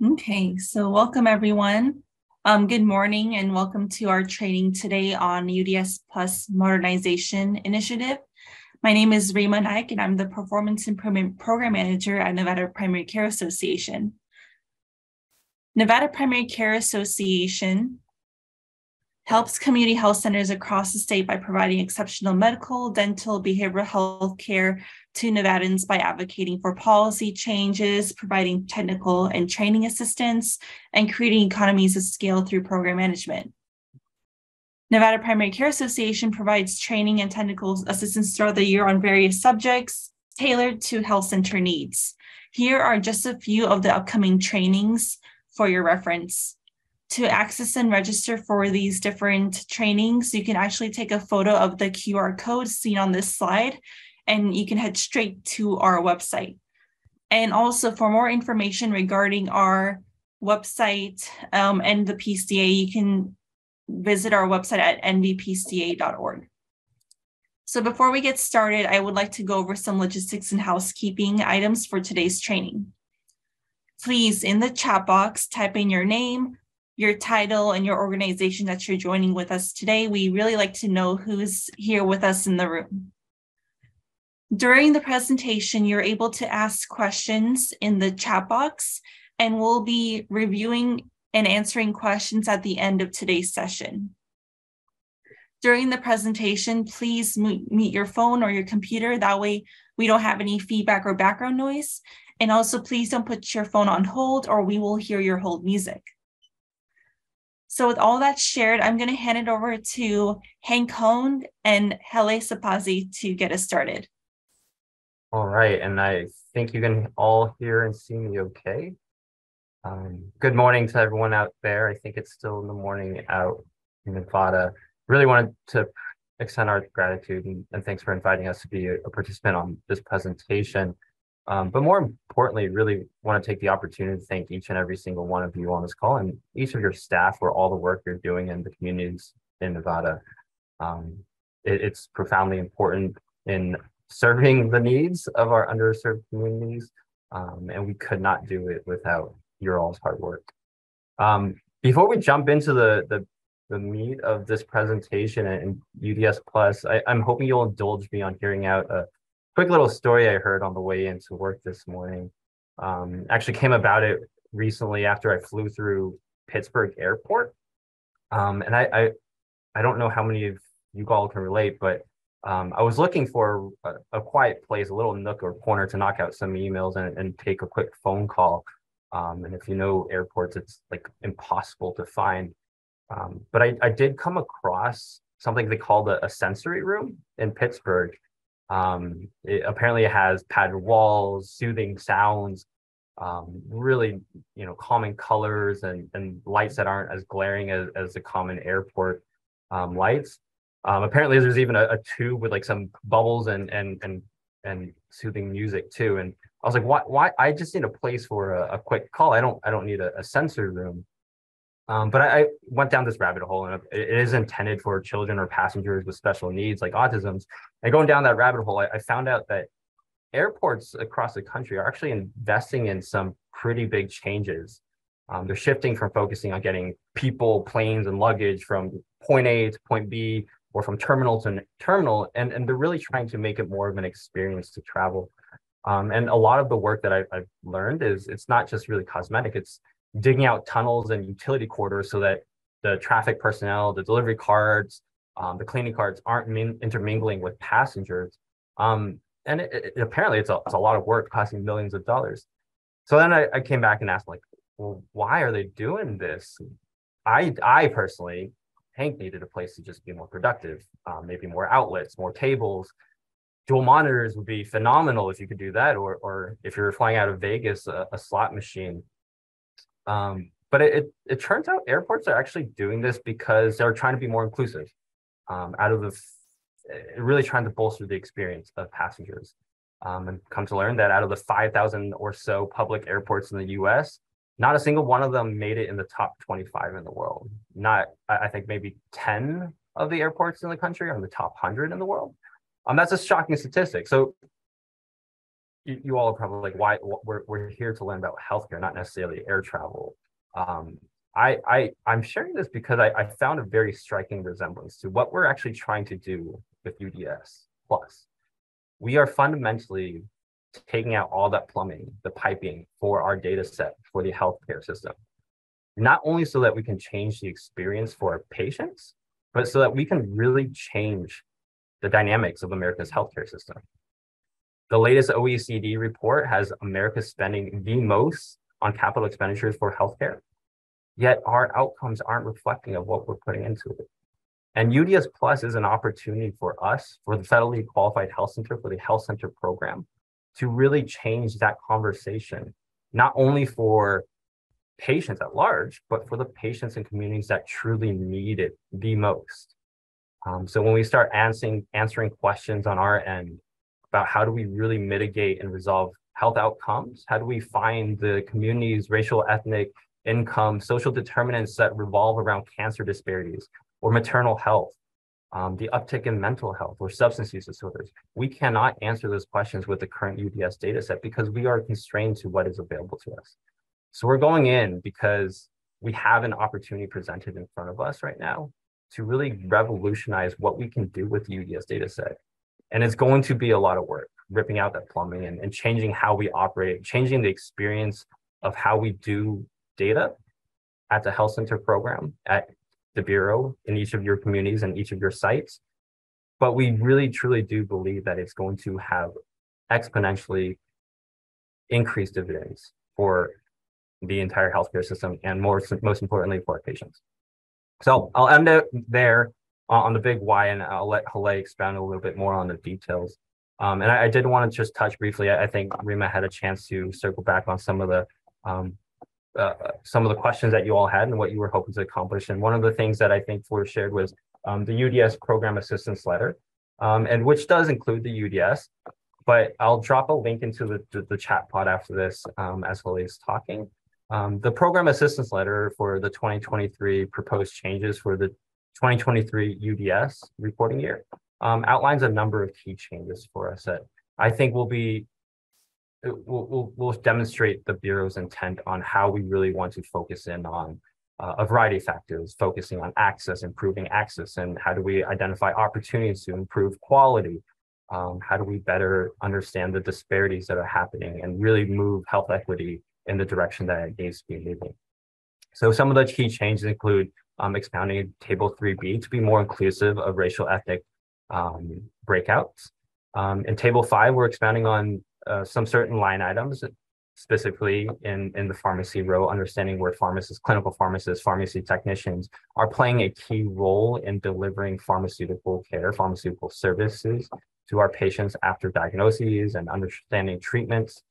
Okay, so welcome everyone. Good morning and welcome to our training today on UDS Plus Modernization Initiative. My name is Rima Naik and I'm the Performance Improvement Program Manager at Nevada Primary Care Association. Nevada Primary Care Association helps community health centers across the state by providing exceptional medical, dental, behavioral health care to Nevadans by advocating for policy changes, providing technical and training assistance, and creating economies of scale through program management. Nevada Primary Care Association provides training and technical assistance throughout the year on various subjects tailored to health center needs. Here are just a few of the upcoming trainings for your reference. To access and register for these different trainings, you can actually take a photo of the QR code seen on this slide, and you can head straight to our website. And also for more information regarding our website and the PCA, you can visit our website at nvpca.org. So before we get started, I would like to go over some logistics and housekeeping items for today's training. Please, in the chat box, type in your name, your title, and your organization that you're joining with us today. We really like to know who's here with us in the room. During the presentation, you're able to ask questions in the chat box, and we'll be reviewing and answering questions at the end of today's session. During the presentation, please mute your phone or your computer. That way we don't have any feedback or background noise. And also please don't put your phone on hold or we will hear your hold music. So with all that shared, I'm going to hand it over to Hank Hone and Hele Sapazi to get us started. All right, and I think you can all hear and see me okay. Good morning to everyone out there. I think it's still in the morning out in Nevada. Really wanted to extend our gratitude and thanks for inviting us to be a participant on this presentation. But more importantly, really want to take the opportunity to thank each and every single one of you on this call and each of your staff for all the work you're doing in the communities in Nevada. It's profoundly important in serving the needs of our underserved communities, and we could not do it without your all's hard work. Before we jump into the meat of this presentation and UDS Plus, I'm hoping you'll indulge me on hearing out a quick little story I heard on the way into work this morning. Actually came about it recently after I flew through Pittsburgh Airport. And I don't know how many of you all can relate, but I was looking for a quiet place, a little nook or corner to knock out some emails and take a quick phone call. And if you know airports, it's like impossible to find. But I did come across something they called a sensory room in Pittsburgh. Apparently it has padded walls, soothing sounds, really, calming colors and lights that aren't as glaring as the common airport lights. Apparently there's even a tube with like some bubbles and soothing music too. And I was like, why? I just need a place for a quick call. I don't need a sensory room. But I went down this rabbit hole, and it is intended for children or passengers with special needs like autisms. And going down that rabbit hole, I found out that airports across the country are actually investing in some pretty big changes. They're shifting from focusing on getting people, planes, and luggage from point A to point B, or from terminal to terminal, and they're really trying to make it more of an experience to travel. And a lot of the work that I've learned is it's not just really cosmetic, it's digging out tunnels and utility corridors so that the traffic personnel, the delivery carts, the cleaning carts aren't intermingling with passengers. And apparently it's a lot of work costing millions of dollars. So then I came back and asked, like, well, why are they doing this? I personally, Hank needed a place to just be more productive, maybe more outlets, more tables. Dual monitors would be phenomenal if you could do that, or if you're flying out of Vegas, a slot machine. But it turns out airports are actually doing this because they're trying to be more inclusive, really trying to bolster the experience of passengers. And come to learn that out of the 5,000 or so public airports in the US, not a single one of them made it in the top 25 in the world. I think maybe 10 of the airports in the country are in the top 100 in the world. That's a shocking statistic. So you all are probably like, why we're here to learn about healthcare, not necessarily air travel. I'm sharing this because I found a very striking resemblance to what we're actually trying to do with UDS Plus. We are fundamentally taking out all that plumbing, the piping for our data set for the healthcare system, not only so that we can change the experience for our patients, but so that we can really change the dynamics of America's healthcare system. The latest OECD report has America spending the most on capital expenditures for healthcare, yet our outcomes aren't reflecting of what we're putting into it. And UDS Plus is an opportunity for us, for the federally qualified health center, for the health center program, to really change that conversation, not only for patients at large, but for the patients and communities that truly need it the most. So when we start answering questions on our end about how do we really mitigate and resolve health outcomes, how do we find the communities, racial, ethnic, income, social determinants that revolve around cancer disparities or maternal health, the uptick in mental health or substance use disorders, we cannot answer those questions with the current UDS data set because we are constrained to what is available to us. So we're going in because we have an opportunity presented in front of us right now to really revolutionize what we can do with the UDS data set. And it's going to be a lot of work, ripping out that plumbing and changing how we operate, changing the experience of how we do data at the health center program, at the Bureau, in each of your communities and each of your sites. But we really, truly do believe that it's going to have exponentially increased dividends for the entire healthcare system and most importantly for our patients. So I'll end it there on the big why, and I'll let Haleh expand a little bit more on the details. And I did want to just touch briefly. I think Rima had a chance to circle back on some of the questions that you all had and what you were hoping to accomplish. And one of the things that I think was shared was the UDS Program Assistance Letter, and which does include the UDS. But I'll drop a link into the chat pod after this as Haleh is talking. The Program Assistance Letter for the 2023 proposed changes for the 2023 UDS reporting year outlines a number of key changes for us that I think will demonstrate the Bureau's intent on how we really want to focus in on a variety of factors, focusing on access, improving access, and how do we identify opportunities to improve quality? How do we better understand the disparities that are happening and really move health equity in the direction that it needs to be moving? So some of the key changes include expounding Table 3B to be more inclusive of racial ethnic breakouts. In Table 5, we're expounding on some certain line items, specifically in the pharmacy row, understanding where pharmacists, clinical pharmacists, pharmacy technicians are playing a key role in delivering pharmaceutical care, pharmaceutical services to our patients after diagnoses and understanding treatments.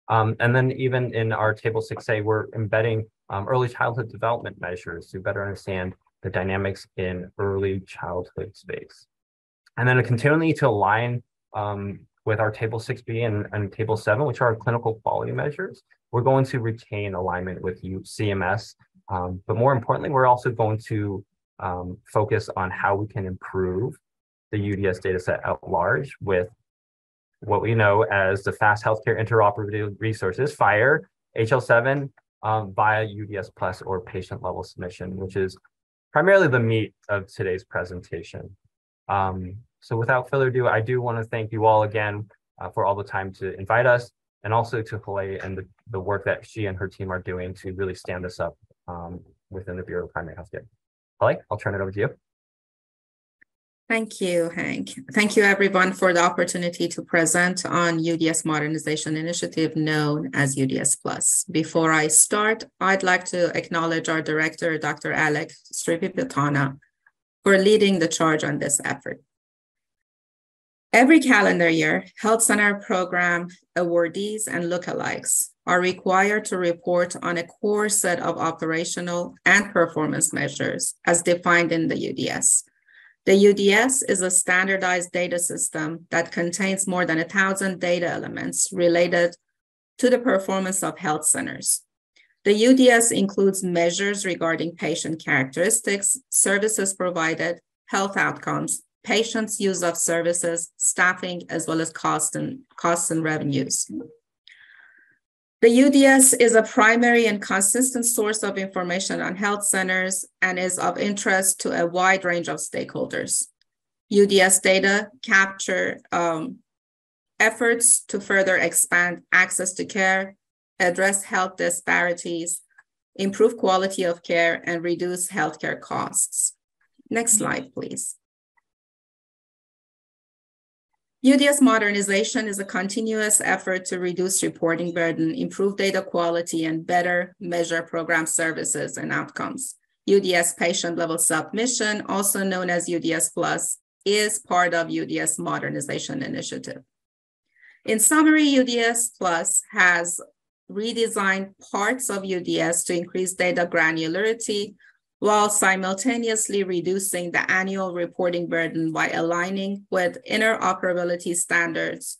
And then even in our Table 6A, we're embedding early childhood development measures to better understand the dynamics in early childhood space. And then continually to align with our Table 6B and Table 7, which are clinical quality measures, we're going to retain alignment with CMS. But more importantly, we're also going to focus on how we can improve the UDS data set at large with what we know as the Fast Healthcare Interoperability Resources, FHIR, HL7, via UDS Plus or patient level submission, which is primarily the meat of today's presentation. So without further ado, I do want to thank you all again for all the time to invite us, and also to Haleh and the work that she and her team are doing to really stand this up within the Bureau of Primary Healthcare. Haleh, I'll turn it over to you. Thank you, Hank. Thank you, everyone, for the opportunity to present on UDS Modernization Initiative, known as UDS Plus. Before I start, I'd like to acknowledge our director, Dr. Alec Stripipitana, for leading the charge on this effort. Every calendar year, Health Center Program awardees and lookalikes are required to report on a core set of operational and performance measures as defined in the UDS. The UDS is a standardized data system that contains more than 1,000 data elements related to the performance of health centers. The UDS includes measures regarding patient characteristics, services provided, health outcomes, patients' use of services, staffing, as well as costs and revenues. The UDS is a primary and consistent source of information on health centers and is of interest to a wide range of stakeholders. UDS data capture efforts to further expand access to care, address health disparities, improve quality of care, and reduce healthcare costs. Next slide, please. UDS modernization is a continuous effort to reduce reporting burden, improve data quality, and better measure program services and outcomes. UDS patient-level submission, also known as UDS Plus, is part of UDS Modernization Initiative. In summary, UDS Plus has redesigned parts of UDS to increase data granularity while simultaneously reducing the annual reporting burden by aligning with interoperability standards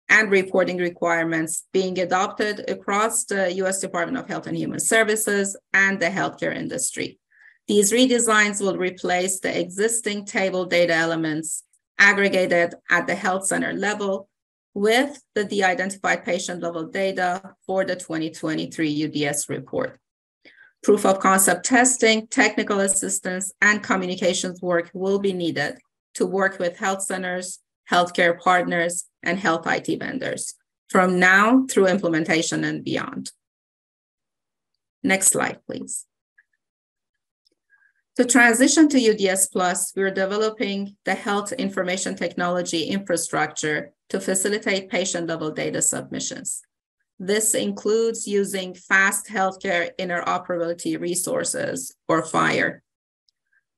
and reporting requirements being adopted across the U.S. Department of Health and Human Services and the healthcare industry. These redesigns will replace the existing table data elements aggregated at the health center level with the de-identified patient-level data for the 2023 UDS report. Proof of concept testing, technical assistance, and communications work will be needed to work with health centers, healthcare partners, and health IT vendors from now through implementation and beyond. Next slide, please. To transition to UDS Plus, we're developing the health information technology infrastructure to facilitate patient-level data submissions. This includes using fast healthcare interoperability resources, or FHIR.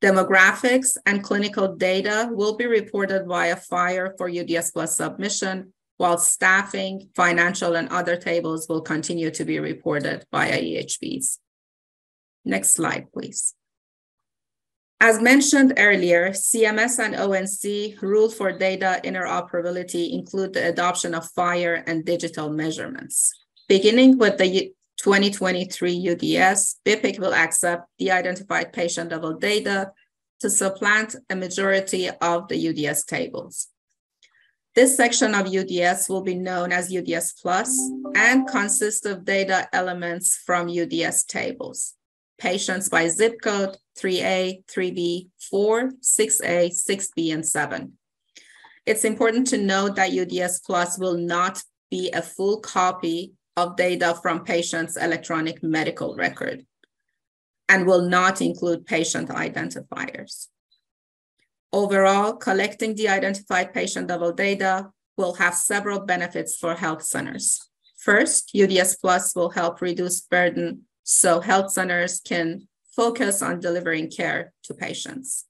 Demographics and clinical data will be reported via FHIR for UDS Plus submission, while staffing, financial, and other tables will continue to be reported via EHBs. Next slide, please. As mentioned earlier, CMS and ONC rule for data interoperability include the adoption of FHIR and digital measurements. Beginning with the 2023 UDS, BIPIC will accept de-identified patient-level data to supplant a majority of the UDS tables. This section of UDS will be known as UDS Plus and consists of data elements from UDS tables. Patients by zip code 3A, 3B, 4, 6A, 6B, and 7. It's important to note that UDS Plus will not be a full copy of data from patients' electronic medical record and will not include patient identifiers. Overall, collecting de-identified patient-level data will have several benefits for health centers. First, UDS Plus will help reduce burden so health centers can focus on delivering care to patients.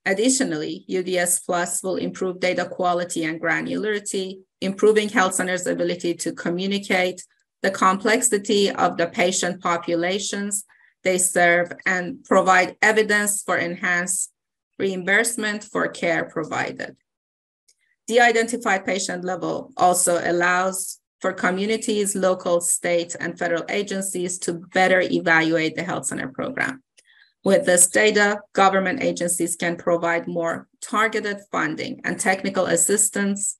Additionally, UDS Plus will improve data quality and granularity, improving health centers' ability to communicate the complexity of the patient populations they serve and provide evidence for enhanced reimbursement for care provided. De-identified patient level also allows for communities, local, state, and federal agencies to better evaluate the health center program. With this data, government agencies can provide more targeted funding and technical assistance,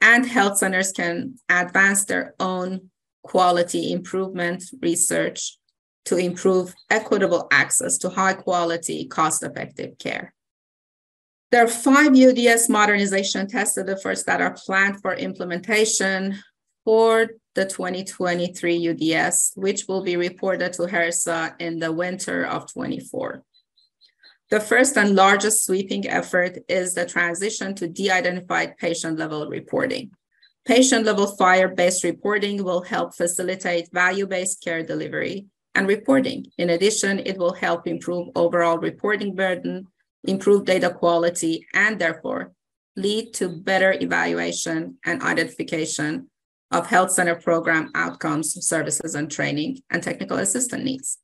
and health centers can advance their own quality improvement research to improve equitable access to high-quality, cost-effective care. There are 5 UDS modernization test efforts that are planned for implementation for the 2023 UDS, which will be reported to HRSA in the winter of 24. The first and largest sweeping effort is the transition to de-identified patient-level reporting. Patient-level FHIR-based reporting will help facilitate value-based care delivery and reporting. In addition, it will help improve overall reporting burden, improve data quality, and therefore lead to better evaluation and identification of health center program outcomes, services, and training, and technical assistance needs.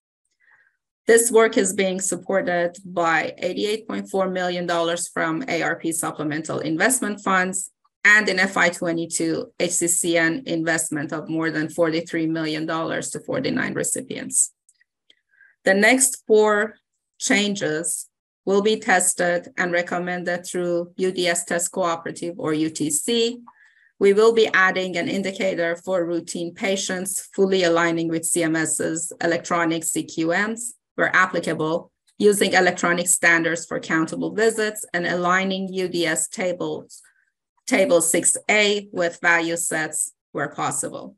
This work is being supported by $88.4 million from ARP supplemental investment funds and in FY22 HCCN investment of more than $43 million to 49 recipients. The next 4 changes will be tested and recommended through UDS Test Cooperative or UTC. We will be adding an indicator for routine patients, fully aligning with CMS's electronic CQMs where applicable, using electronic standards for countable visits and aligning UDS table 6A with value sets where possible.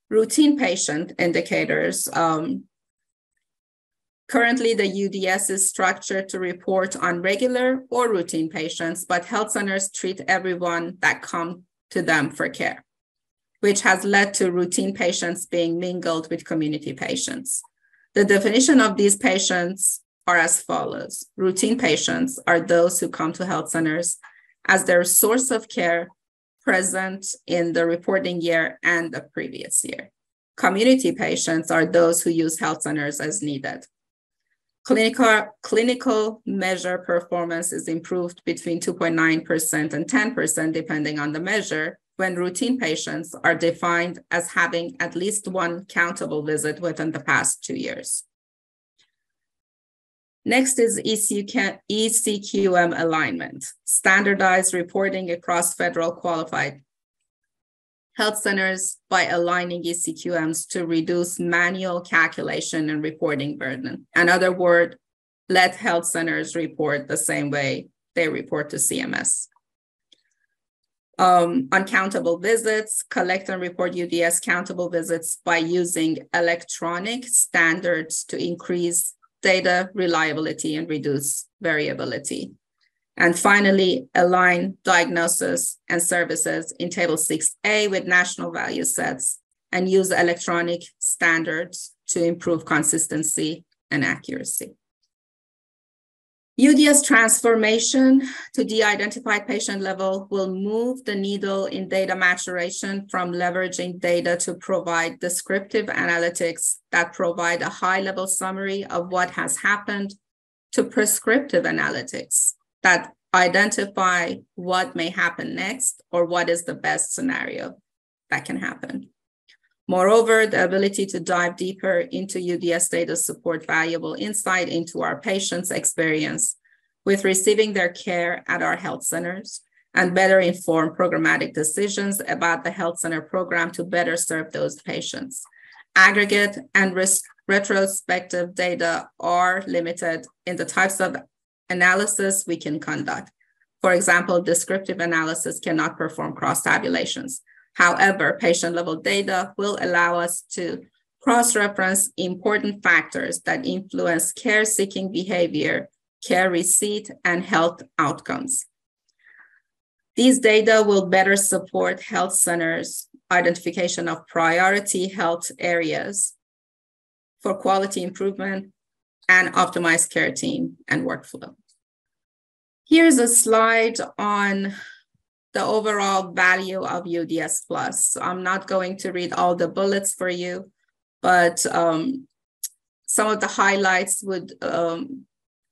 Routine patient indicators. Currently, the UDS is structured to report on regular or routine patients, but health centers treat everyone that come to them for care, which has led to routine patients being mingled with community patients. The definition of these patients are as follows. Routine patients are those who come to health centers as their source of care present in the reporting year and the previous year. Community patients are those who use health centers as needed. Clinical measure performance is improved between 2.9% and 10%, depending on the measure, when routine patients are defined as having at least one countable visit within the past 2 years. Next is ECQM alignment, standardized reporting across federal qualified health centers by aligning ECQMs to reduce manual calculation and reporting burden. In other words, let health centers report the same way they report to CMS. Uncountable visits, collect and report UDS countable visits by using electronic standards to increase data reliability and reduce variability. And finally, align diagnosis and services in Table 6A with national value sets and use electronic standards to improve consistency and accuracy. UDS transformation to de-identified patient level will move the needle in data maturation from leveraging data to provide descriptive analytics that provide a high-level summary of what has happened to prescriptive analytics that identify what may happen next or what is the best scenario that can happen. Moreover, the ability to dive deeper into UDS data support valuable insight into our patients' experience with receiving their care at our health centers and better inform programmatic decisions about the health center program to better serve those patients. Aggregate and retrospective data are limited in the types of analysis we can conduct. For example, descriptive analysis cannot perform cross-tabulations. However, patient-level data will allow us to cross-reference important factors that influence care-seeking behavior, care receipt, and health outcomes. These data will better support health centers' identification of priority health areas for quality improvement and optimized care team and workflow. Here's a slide on the overall value of UDS Plus. So I'm not going to read all the bullets for you, but some of the highlights that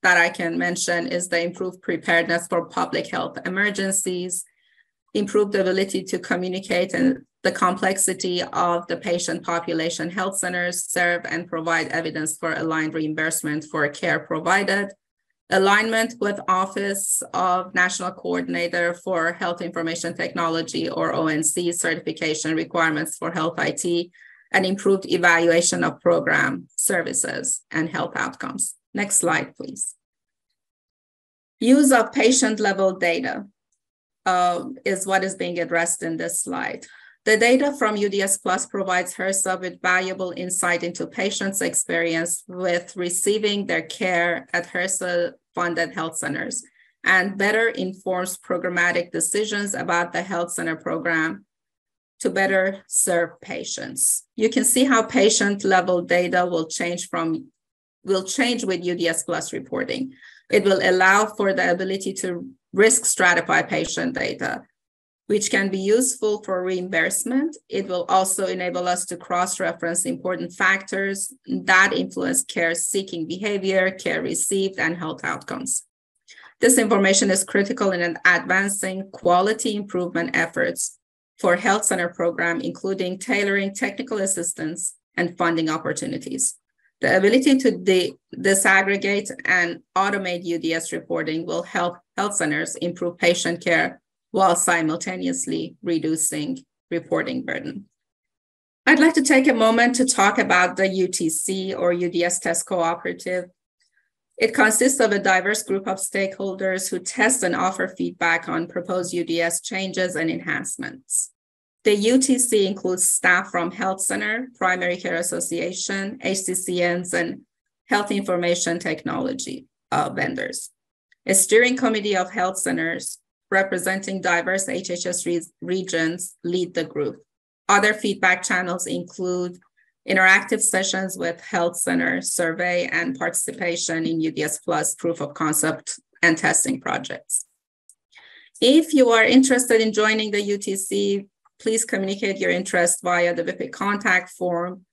I can mention is the improved preparedness for public health emergencies, improved ability to communicate and the complexity of the patient population health centers serve and provide evidence for aligned reimbursement for care provided, alignment with Office of National Coordinator for Health Information Technology or ONC certification requirements for health IT, and improved evaluation of program services and health outcomes. Next slide, please. Use of patient-level data is what is being addressed in this slide. The data from UDS Plus provides HRSA with valuable insight into patients' experience with receiving their care at HRSA-funded health centers and better informs programmatic decisions about the health center program to better serve patients. You can see how patient-level data will change with UDS Plus reporting. It will allow for the ability to risk stratify patient data, which can be useful for reimbursement. It will also enable us to cross-reference important factors that influence care-seeking behavior, care received, and health outcomes. This information is critical in advancing quality improvement efforts for health center program, including tailoring technical assistance and funding opportunities. The ability to disaggregate and automate UDS reporting will help health centers improve patient care while simultaneously reducing reporting burden. I'd like to take a moment to talk about the UTC or UDS Test Cooperative. It consists of a diverse group of stakeholders who test and offer feedback on proposed UDS changes and enhancements. The UTC includes staff from Health Center, Primary Care Association, HCCNs, and Health Information Technology vendors. A steering committee of health centers representing diverse HHS regions lead the group. Other feedback channels include interactive sessions with health center survey and participation in UDS Plus proof of concept and testing projects. If you are interested in joining the UTC, please communicate your interest via the WIPIC contact form.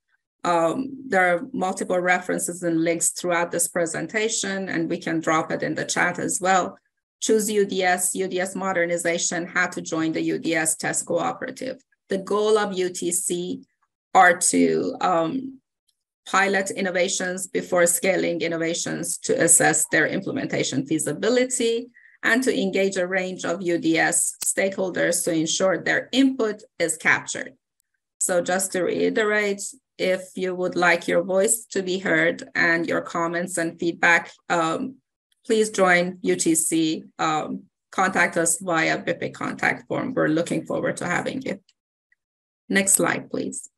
There are multiple references and links throughout this presentation, and we can drop it in the chat as well. Choose UDS, UDS Modernization, how to join the UDS Test Cooperative. The goal of UTC are to pilot innovations before scaling innovations to assess their implementation feasibility and to engage a range of UDS stakeholders to ensure their input is captured. So just to reiterate, if you would like your voice to be heard and your comments and feedback, please join UTC. Contact us via WIPIC contact form. We're looking forward to having you. Next slide, please.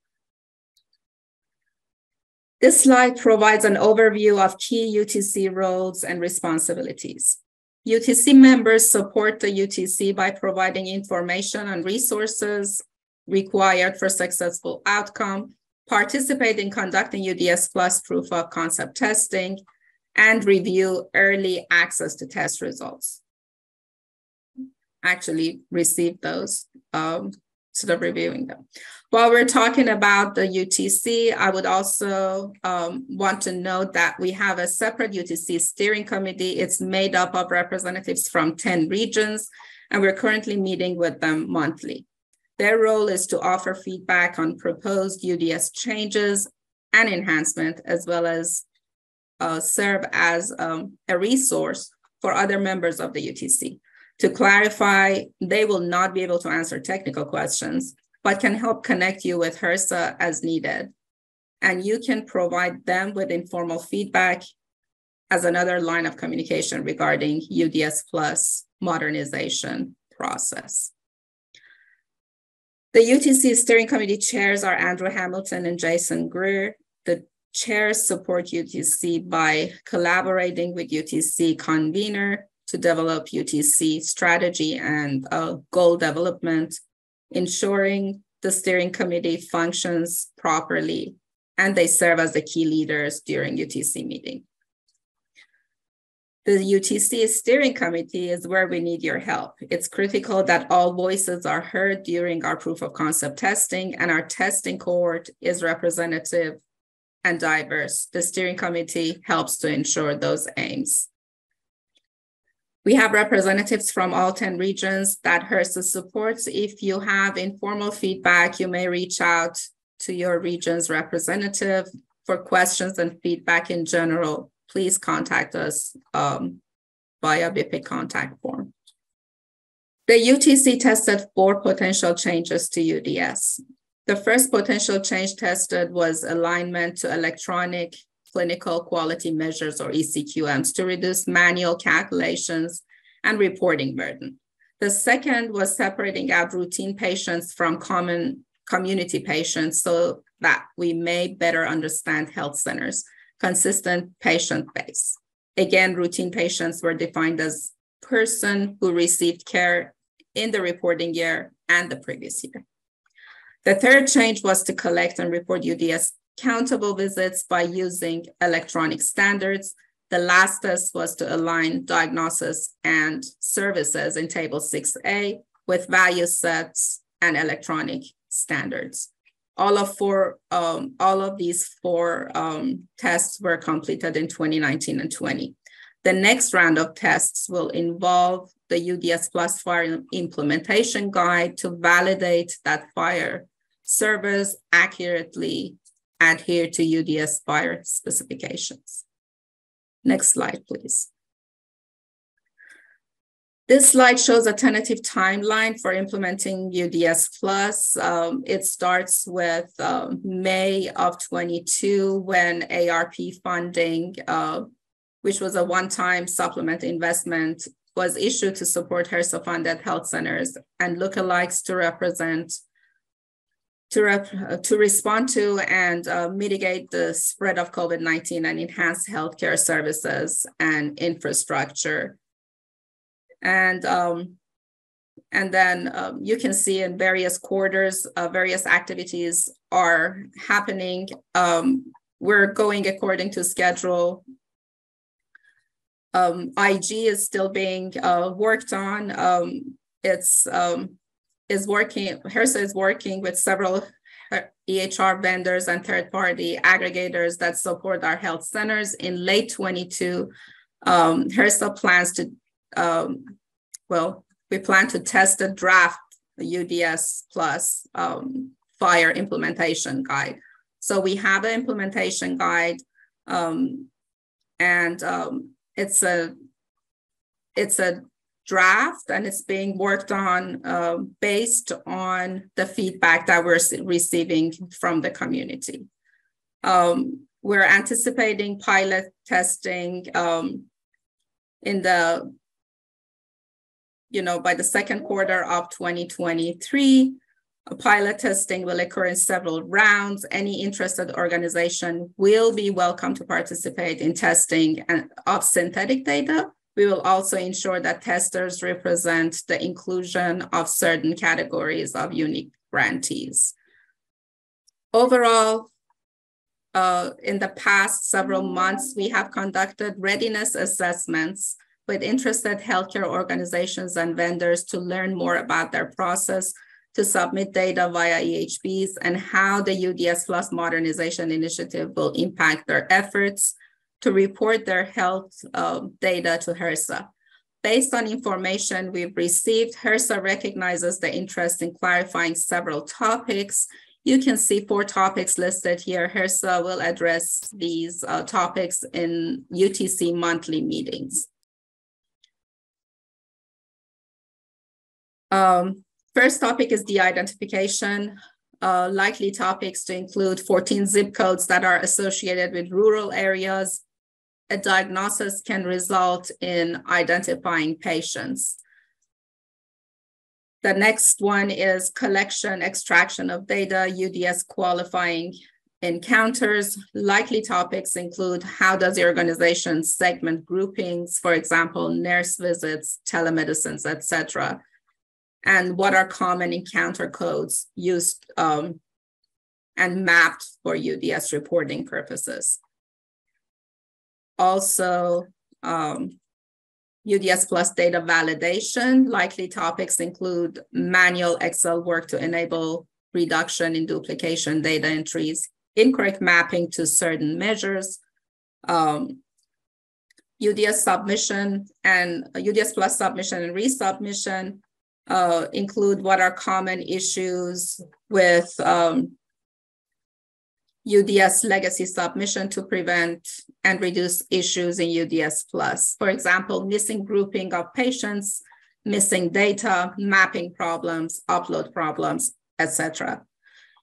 This slide provides an overview of key UTC roles and responsibilities. UTC members support the UTC by providing information on resources required for successful outcome, participate in conducting UDS Plus proof of concept testing, and review early access to test results. Actually receive those instead of reviewing them. While we're talking about the UTC, I would also want to note that we have a separate UTC steering committee. It's made up of representatives from 10 regions, and we're currently meeting with them monthly. Their role is to offer feedback on proposed UDS changes and enhancement, as well as serve as a resource for other members of the UTC. To clarify, they will not be able to answer technical questions, but can help connect you with HRSA as needed. And you can provide them with informal feedback as another line of communication regarding UDS Plus modernization process. The UTC steering committee chairs are Andrew Hamilton and Jason Greer. The chairs support UTC by collaborating with UTC convener to develop UTC strategy and goal development, ensuring the steering committee functions properly, and they serve as the key leaders during UTC meeting. The UTC steering committee is where we need your help. It's critical that all voices are heard during our proof of concept testing, and our testing cohort is representative and diverse. The steering committee helps to ensure those aims. We have representatives from all 10 regions that HRSA supports. If you have informal feedback, you may reach out to your region's representative. For questions and feedback in general, please contact us via WIPIC contact form. The UTC tested 4 potential changes to UDS. The first potential change tested was alignment to electronic clinical quality measures, or ECQMs, to reduce manual calculations and reporting burden. The second was separating out routine patients from common community patients so that we may better understand health centers' consistent patient base. Again, routine patients were defined as person who received care in the reporting year and the previous year. The third change was to collect and report UDS countable visits by using electronic standards. The last test was to align diagnosis and services in Table 6A with value sets and electronic standards. All of these 4 tests were completed in 2019 and 20. The next round of tests will involve the UDS Plus FHIR implementation guide to validate that FHIR service accurately adhere to UDS buyer specifications. Next slide, please. This slide shows a tentative timeline for implementing UDS Plus. It starts with May of 22 when ARP funding, which was a one-time supplement investment, was issued to support HRSA-funded health centers and lookalikes to respond to and mitigate the spread of COVID-19 and enhance healthcare services and infrastructure. And then you can see in various quarters, various activities are happening. We're going according to schedule. IG is still being worked on. HRSA is working with several EHR vendors and third-party aggregators that support our health centers. In late 22, HRSA plans to we plan to test a draft UDS Plus FHIR implementation guide. So we have an implementation guide, and it's a draft, and it's being worked on based on the feedback that we're receiving from the community. We're anticipating pilot testing in the by the second quarter of 2023, pilot testing will occur in several rounds. Any interested organization will be welcome to participate in testing of synthetic data. We will also ensure that testers represent the inclusion of certain categories of unique grantees. Overall, in the past several months, we have conducted readiness assessments with interested healthcare organizations and vendors to learn more about their process to submit data via EHBs and how the UDS Plus Modernization Initiative will impact their efforts to report their health data to HRSA. Based on information we've received, HRSA recognizes the interest in clarifying several topics. You can see 4 topics listed here. HRSA will address these topics in UTC monthly meetings. First topic is de-identification. Likely topics to include 14 zip codes that are associated with rural areas. A diagnosis can result in identifying patients. The next one is collection, extraction of data, UDS qualifying encounters. Likely topics include how does the organization segment groupings, for example, nurse visits, telemedicines, etc. And what are common encounter codes used and mapped for UDS reporting purposes. Also, UDS Plus data validation. Likely topics include manual Excel work to enable reduction in duplication data entries, incorrect mapping to certain measures, UDS submission and UDS Plus submission and resubmission. Include what are common issues with UDS legacy submission to prevent and reduce issues in UDS Plus. For example, missing grouping of patients, missing data, mapping problems, upload problems, etc.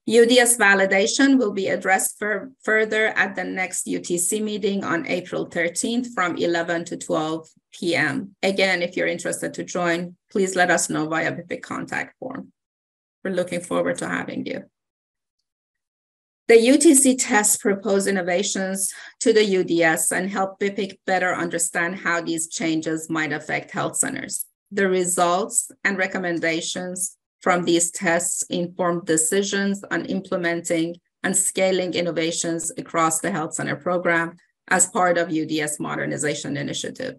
UDS validation will be addressed further at the next UTC meeting on April 13th from 11 to 12 p.m. Again, if you're interested to join, please let us know via BIPIC contact form. We're looking forward to having you. The UTC test propose innovations to the UDS and help BIPIC better understand how these changes might affect health centers. The results and recommendations from these tests inform decisions on implementing and scaling innovations across the health center program as part of UDS Modernization Initiative.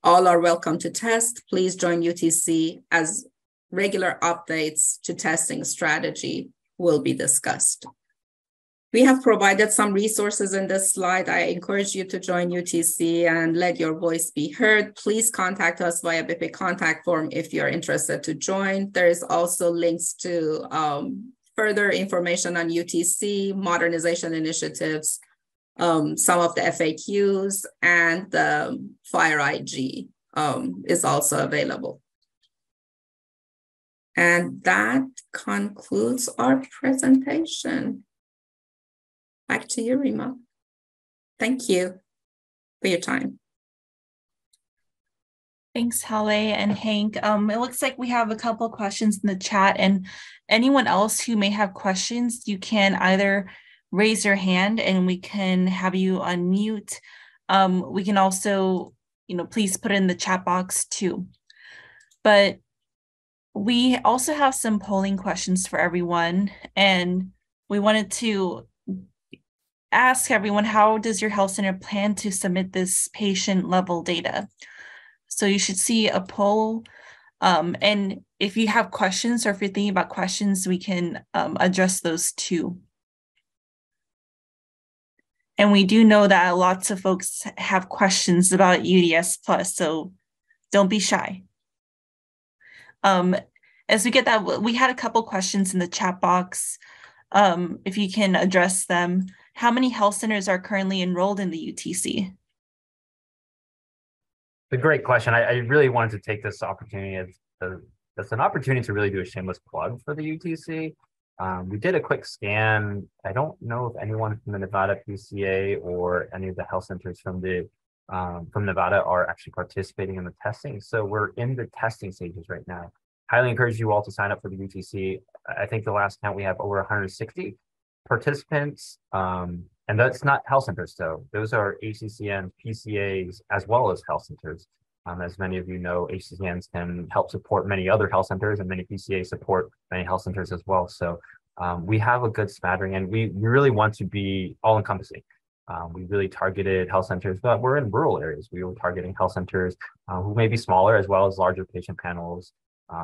All are welcome to test. Please join UTC as regular updates to testing strategy will be discussed. We have provided some resources in this slide. I encourage you to join UTC and let your voice be heard. Please contact us via BIPIC contact form if you're interested to join. There is also links to further information on UTC modernization initiatives, some of the FAQs, and the Fire IG is also available. And that concludes our presentation. Back to you, Rima. Thank you for your time. Thanks, Halle and Hank. It looks like we have a couple of questions in the chat, and anyone else who may have questions, you can either raise your hand and we can have you unmute. We can also, please put it in the chat box too. But we also have some polling questions for everyone, and we wanted to ask everyone, how does your health center plan to submit this patient level data? So you should see a poll, and if you have questions or if you're thinking about questions, we can address those too. And we do know that lots of folks have questions about UDS Plus, so don't be shy. As we get that, we had a couple questions in the chat box. If you can address them. How many health centers are currently enrolled in the UTC? A great question. I really wanted to take this opportunity as an opportunity to really do a shameless plug for the UTC. We did a quick scan. I don't know if anyone from the Nevada PCA or any of the health centers from Nevada are actually participating in the testing. So we're in the testing stages right now. Highly encourage you all to sign up for the UTC. I think the last count we have over 160 participants, and that's not health centers though. Those are ACCNs, PCAs, as well as health centers. As many of you know, ACCNs can help support many other health centers, and many PCAs support many health centers as well. So we have a good smattering, and we really want to be all-encompassing. We really targeted health centers, but we're in rural areas. We were targeting health centers who may be smaller, as well as larger patient panels,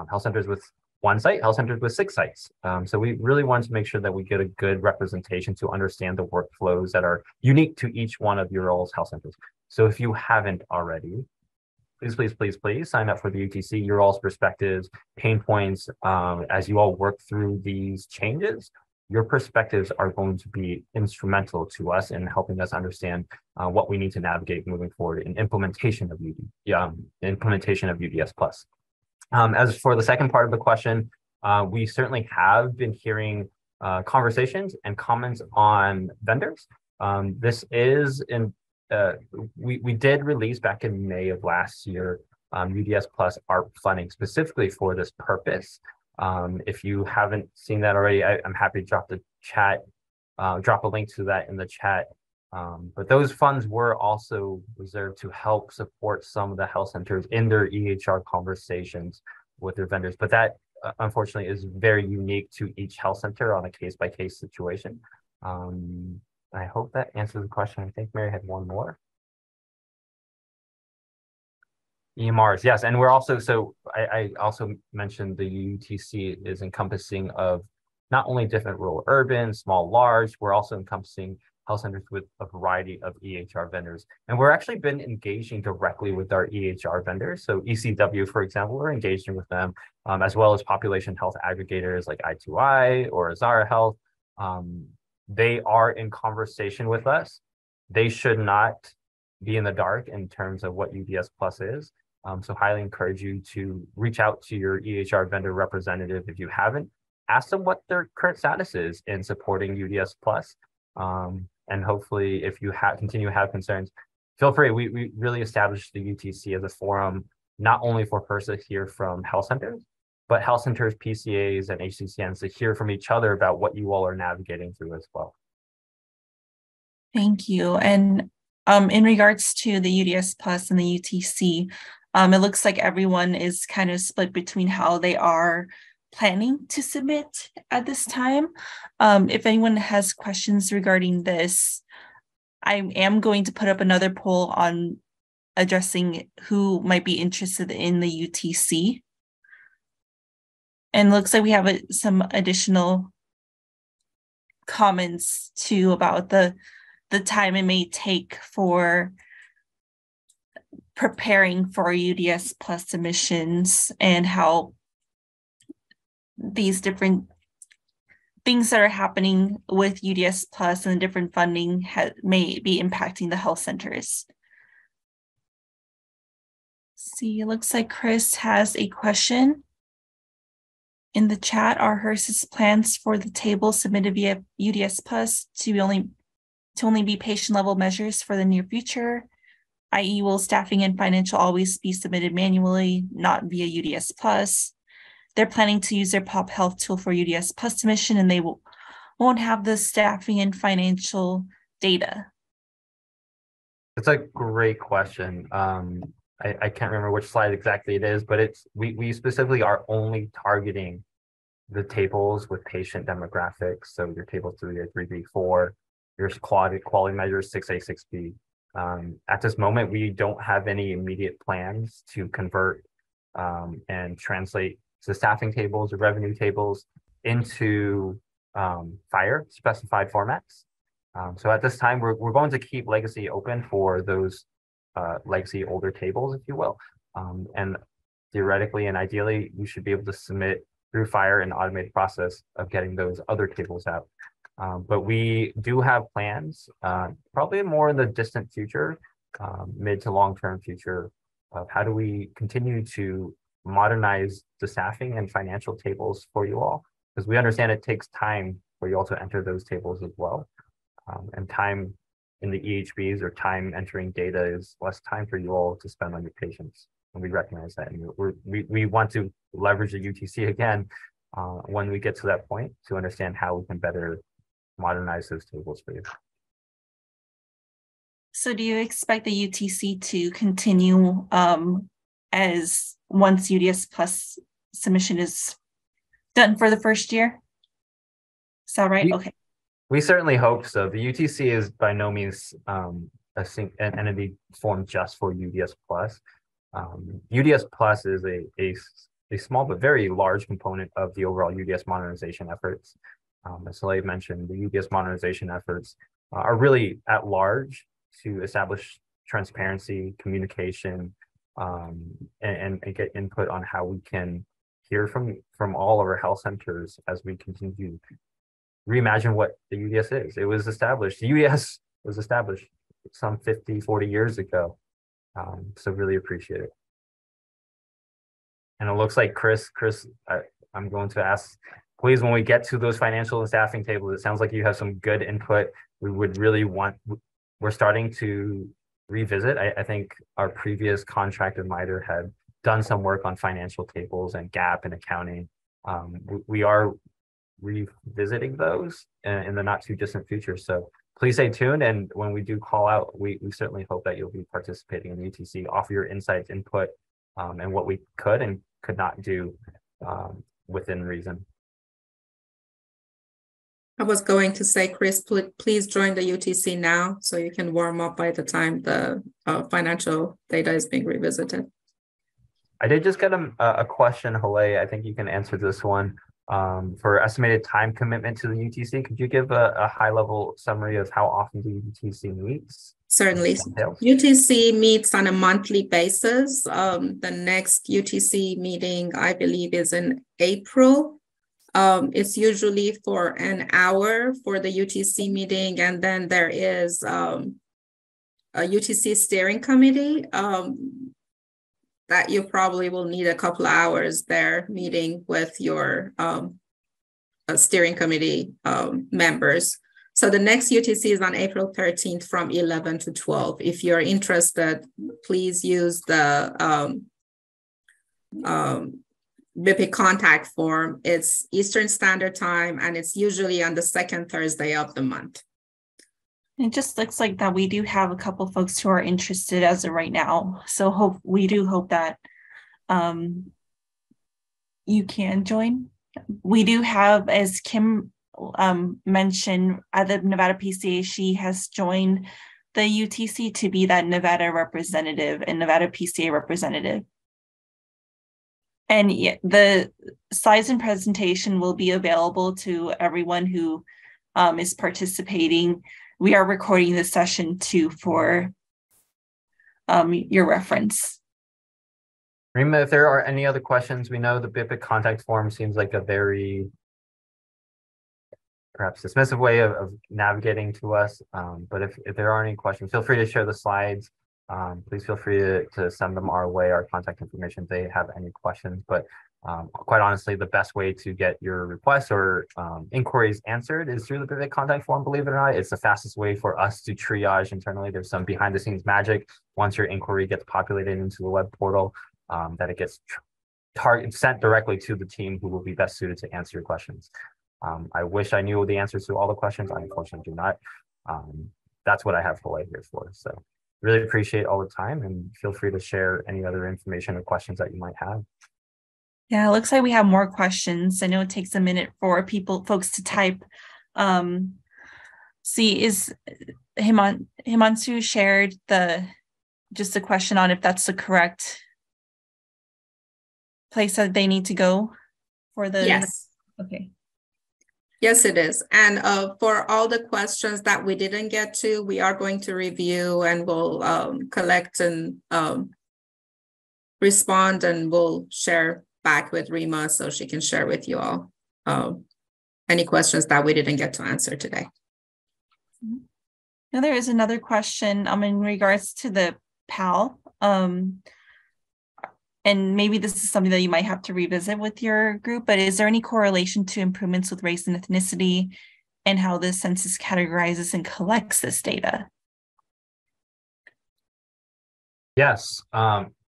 health centers with 1 site, health centers with 6 sites. So we really want to make sure that we get a good representation to understand the workflows that are unique to each one of your all's health centers. So if you haven't already, please sign up for the UTC, your all's perspectives, pain points. As you all work through these changes, your perspectives are going to be instrumental to us in helping us understand what we need to navigate moving forward in implementation of UDS Plus. As for the second part of the question, we certainly have been hearing conversations and comments on vendors. This is we did release back in May of last year UDS Plus ARP funding specifically for this purpose. If you haven't seen that already, I'm happy to drop a link to that in the chat. But those funds were also reserved to help support some of the health centers in their EHR conversations with their vendors. But that, unfortunately, is very unique to each health center on a case-by-case situation. I hope that answers the question. I think Mary had one more. EMRs, yes, and we're also, so I also mentioned the UTC is encompassing of not only different rural, urban, small, large, we're also encompassing health centers with a variety of EHR vendors. And we're actually been engaging directly with our EHR vendors. So ECW, for example, we're engaging with them, as well as population health aggregators like I2I or Azara Health. They are in conversation with us. They should not be in the dark in terms of what UDS Plus is. So highly encourage you to reach out to your EHR vendor representative if you haven't. Ask them what their current status is in supporting UDS Plus. And hopefully, if you continue to have concerns, feel free. We really established the UTC as a forum, not only for us to hear from health centers, but health centers, PCAs, and HCCNs to hear from each other about what you all are navigating through as well. Thank you. And in regards to the UDS Plus and the UTC, it looks like everyone is kind of split between how they are planning to submit at this time. If anyone has questions regarding this, I am going to put up another poll on addressing who might be interested in the UTC. And it looks like we have some additional comments too about the time it may take for preparing for UDS Plus submissions and how these different things that are happening with UDS Plus and the different funding may be impacting the health centers. See, it looks like Chris has a question in the chat. Are HRSA's plans for the table submitted via UDS Plus to only be patient level measures for the near future, i.e. will staffing and financial always be submitted manually, not via UDS Plus? They're planning to use their Pop Health tool for UDS Plus submission, and they won't have the staffing and financial data. It's a great question. I can't remember which slide exactly it is, but we specifically are only targeting the tables with patient demographics. So your tables 3A, 3B, 4, your quality measures 6A, 6B. At this moment, we don't have any immediate plans to convert and translate the staffing tables or revenue tables into FHIR specified formats. So at this time, we're going to keep legacy open for those legacy older tables, if you will. And theoretically and ideally, you should be able to submit through FHIR an automated process of getting those other tables out. But we do have plans, probably more in the distant future, mid to long-term future, of how do we continue to modernize the staffing and financial tables for you all, because we understand it takes time for you all to enter those tables as well. And time in the EHBs or time entering data is less time for you all to spend on your patients. And we recognize that. And we want to leverage the UTC again when we get to that point to understand how we can better modernize those tables for you. So do you expect the UTC to continue as once UDS Plus submission is done for the first year? Is that right? Okay. We certainly hope so. The UTC is by no means an entity formed just for UDS Plus. UDS Plus is a small but very large component of the overall UDS modernization efforts. As Soleil mentioned, the UDS modernization efforts are really at large to establish transparency, communication, and get input on how we can hear from all of our health centers as we continue to reimagine what the UDS is. It was established, the UDS was established some 40 years ago. So really appreciate it. And it looks like Chris, I'm going to ask, please, when we get to those financial and staffing tables, it sounds like you have some good input. We would really we're starting to revisit. I think our previous contracted MITRE had done some work on financial tables and GAAP and accounting. We are revisiting those in the not too distant future. So please stay tuned. And when we do call out, we certainly hope that you'll be participating in the UTC, offer your insights, input, and what we could and could not do within reason. I was going to say, Chris, please join the UTC now so you can warm up by the time the financial data is being revisited. I did just get a question, Hale. I think you can answer this one. For estimated time commitment to the UTC, could you give a high-level summary of how often the UTC meets? Certainly. UTC meets on a monthly basis. The next UTC meeting, I believe, is in April. It's usually for an hour for the UTC meeting, and then there is a UTC steering committee that you probably will need a couple of hours there meeting with your steering committee members. So the next UTC is on April 13th from 11 to 12. If you're interested, please use the BIP contact form. It's Eastern Standard Time, and it's usually on the second Thursday of the month. It just looks like that we do have a couple folks who are interested as of right now. So we do hope that you can join. We do have, as Kim mentioned, at the Nevada PCA, she has joined the UTC to be that Nevada representative and Nevada PCA representative. And the slides and presentation will be available to everyone who is participating. We are recording this session too for your reference. Rima, if there are any other questions, we know the BIP contact form seems like a very perhaps dismissive way of navigating to us. But if there are any questions, feel free to share the slides. Please feel free to send them our way, our contact information, if they have any questions. But quite honestly, the best way to get your requests or inquiries answered is through the Pivot contact form, believe it or not. It's the fastest way for us to triage internally. There's some behind the scenes magic once your inquiry gets populated into the web portal, that it gets sent directly to the team who will be best suited to answer your questions. I wish I knew the answers to all the questions. I unfortunately do not. That's what I have Hawaii here for. So really appreciate all the time, and feel free to share any other information or questions that you might have. Yeah, it looks like we have more questions. I know it takes a minute for folks to type. See, is Himansu shared just a question on if that's the correct place that they need to go for the. Yes. Okay. Yes, it is. And for all the questions that we didn't get to, we are going to review, and we'll collect and respond, and we'll share back with Rima so she can share with you all any questions that we didn't get to answer today. Now there is another question in regards to the PAL. And maybe this is something that you might have to revisit with your group, but is there any correlation to improvements with race and ethnicity and how the census categorizes and collects this data? Yes,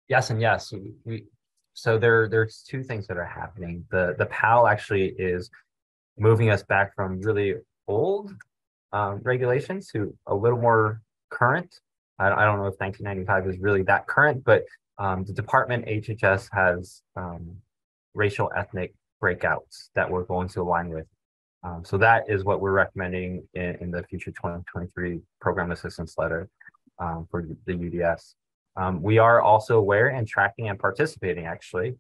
yes, and yes. So there's two things that are happening. The PAL actually is moving us back from really old regulations to a little more current. I don't know if 1995 is really that current, but the department HHS has racial ethnic breakouts that we're going to align with. So that is what we're recommending in the future 2023 program assistance letter for the UDS. We are also aware and tracking and participating actually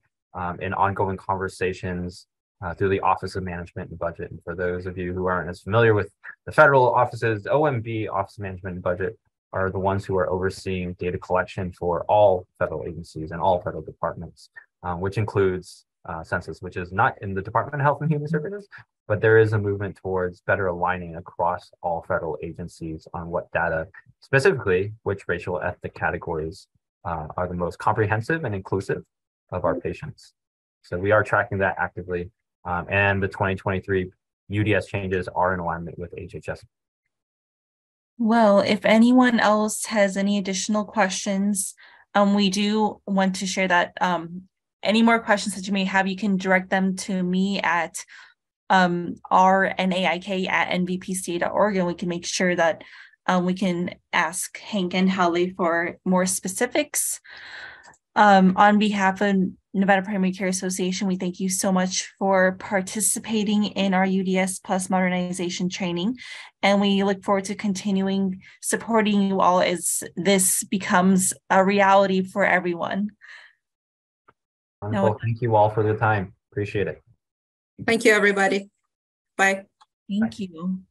in ongoing conversations through the Office of Management and Budget. And for those of you who aren't as familiar with the federal offices, OMB, Office of Management and Budget, are the ones who are overseeing data collection for all federal agencies and all federal departments, which includes census, which is not in the Department of Health and Human Services, but there is a movement towards better aligning across all federal agencies on what data, specifically which racial ethnic categories are the most comprehensive and inclusive of our patients. So we are tracking that actively, and the 2023 UDS changes are in alignment with HHS. Well, if anyone else has any additional questions, we do want to share that any more questions that you may have, you can direct them to me at rnaik@nvpca.org, and we can make sure that we can ask Hank and Hallie for more specifics. On behalf of Nevada Primary Care Association, we thank you so much for participating in our UDS Plus modernization training, and we look forward to continuing supporting you all as this becomes a reality for everyone. Wonderful. Now, thank you all for the time. Appreciate it. Thank you, everybody. Bye. Thank you.